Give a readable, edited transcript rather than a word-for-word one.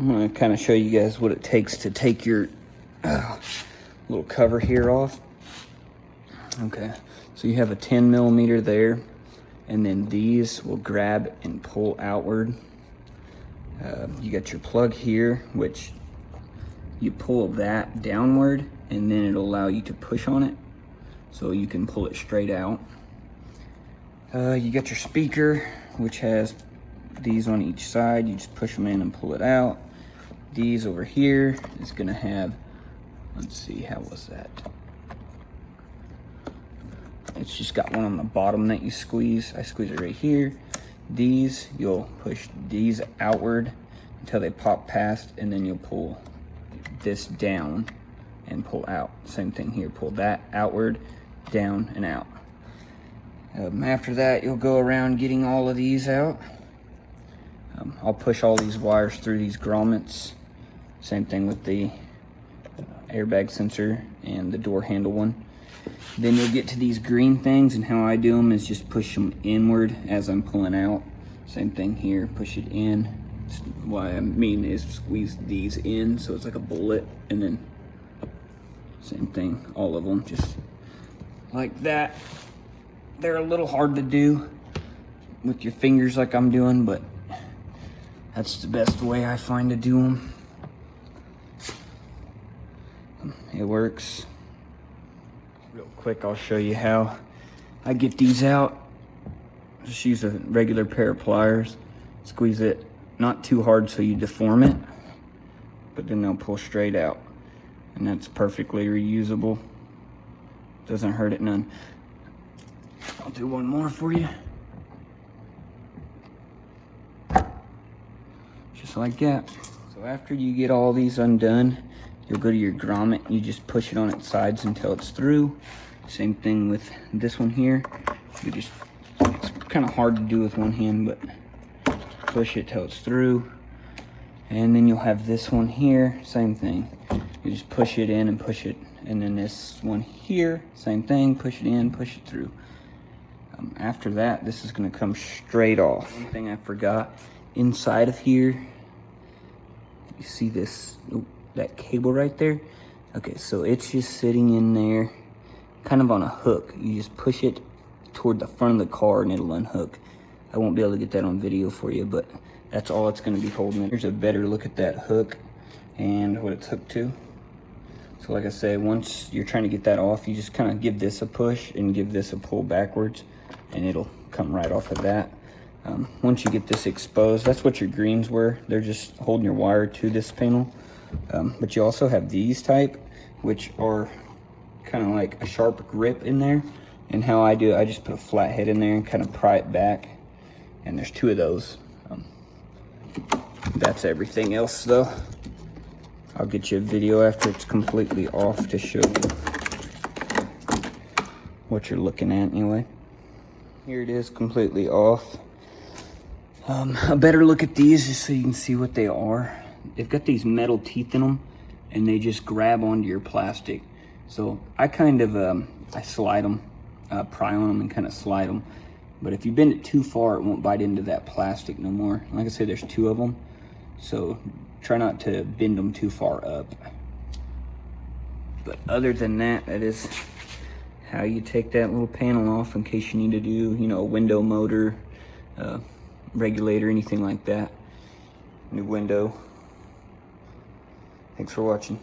I'm gonna kind of show you guys what it takes to take your little cover here off. Okay, so you have a 10 millimeter there, and then these will grab and pull outward. You got your plug here, which you pull that downward, and then it'll allow you to push on it, so you can pull it straight out. You got your speaker, which has these on each side. You just push them in and pull it out. These over here is gonna have, let's see, how was that? It's just got one on the bottom that you squeeze. I squeeze it right here. These, you'll push these outward until they pop past, and then you'll pull this down and pull out. Same thing here, pull that outward, down and out. After that, you'll go around getting all of these out. I'll push all these wires through these grommets. Same thing with the airbag sensor and the door handle one. Then you'll get to these green things, and how I do them is just push them inward as I'm pulling out. Same thing here, push it in. What I mean is squeeze these in so it's like a bullet, and then same thing, all of them, just like that. They're a little hard to do with your fingers like I'm doing, but that's the best way I find to do them. It works. Real quick, I'll show you how I get these out. Just use a regular pair of pliers. Squeeze it not too hard so you deform it, but then they'll pull straight out. And that's perfectly reusable. Doesn't hurt it none. I'll do one more for you. Just like that. So after you get all these undone, you'll go to your grommet, you just push it on its sides until it's through. Same thing with this one here. You just, it's kind of hard to do with one hand, but push it till it's through. And then you'll have this one here, same thing. You just push it in and push it. And then this one here, same thing, push it in, push it through. After that, this is gonna come straight off. One thing I forgot, inside of here, you see this, that cable right there? Okay, so it's just sitting in there, kind of on a hook. You just push it toward the front of the car and it'll unhook. I won't be able to get that on video for you, but that's all it's gonna be holding it. Here's a better look at that hook and what it's hooked to. So like I said, once you're trying to get that off, you just kind of give this a push and give this a pull backwards, and it'll come right off of that. Once you get this exposed, that's what your greens were. They're just holding your wire to this panel. But you also have these type, which are kind of like a sharp grip in there. And how I do it, I just put a flat head in there and kind of pry it back. And there's two of those. That's everything else though. I'll get you a video after it's completely off to show you what you're looking at anyway. Here it is, completely off. A better look at these just so you can see what they are. They've got these metal teeth in them, and they just grab onto your plastic. So I kind of, I slide them, pry on them and kind of slide them. But if you bend it too far, it won't bite into that plastic no more. Like I said, there's two of them. So try not to bend them too far up. But other than that, that is how you take that little panel off in case you need to do, you know, a window motor, regulator, anything like that. New window. Thanks for watching.